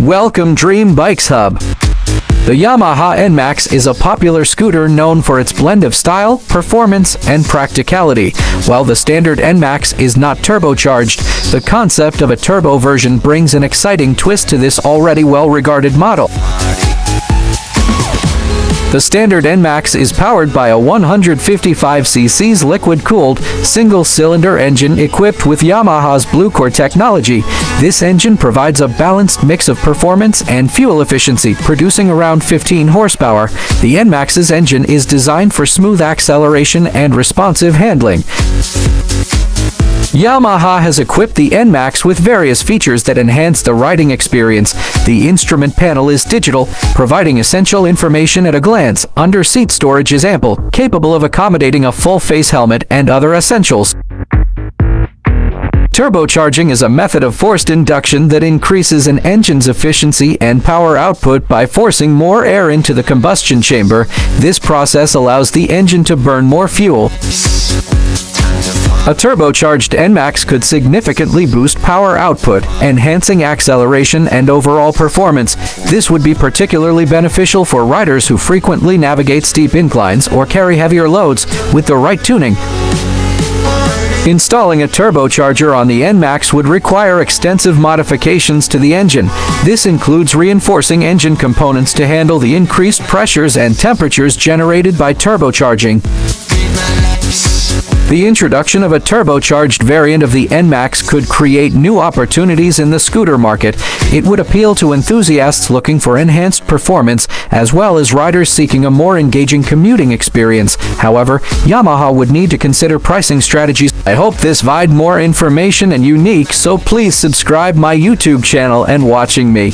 Welcome Dream Bikes Hub. The Yamaha NMAX is a popular scooter known for its blend of style, performance, and practicality. While the standard NMAX is not turbocharged, the concept of a turbo version brings an exciting twist to this already well-regarded model. The standard NMAX is powered by a 155cc liquid-cooled, single-cylinder engine equipped with Yamaha's Blue Core technology. This engine provides a balanced mix of performance and fuel efficiency, producing around 15 horsepower. The NMAX's engine is designed for smooth acceleration and responsive handling. Yamaha has equipped the NMAX with various features that enhance the riding experience. The instrument panel is digital, providing essential information at a glance. Under-seat storage is ample, capable of accommodating a full-face helmet and other essentials. Turbocharging is a method of forced induction that increases an engine's efficiency and power output by forcing more air into the combustion chamber. This process allows the engine to burn more fuel. A turbocharged NMAX could significantly boost power output, enhancing acceleration and overall performance. This would be particularly beneficial for riders who frequently navigate steep inclines or carry heavier loads. With the right tuning, installing a turbocharger on the NMAX would require extensive modifications to the engine. This includes reinforcing engine components to handle the increased pressures and temperatures generated by turbocharging. The introduction of a turbocharged variant of the NMAX could create new opportunities in the scooter market. It would appeal to enthusiasts looking for enhanced performance, as well as riders seeking a more engaging commuting experience. However, Yamaha would need to consider pricing strategies. I hope this provided more information and unique, so please subscribe my YouTube channel and watching me.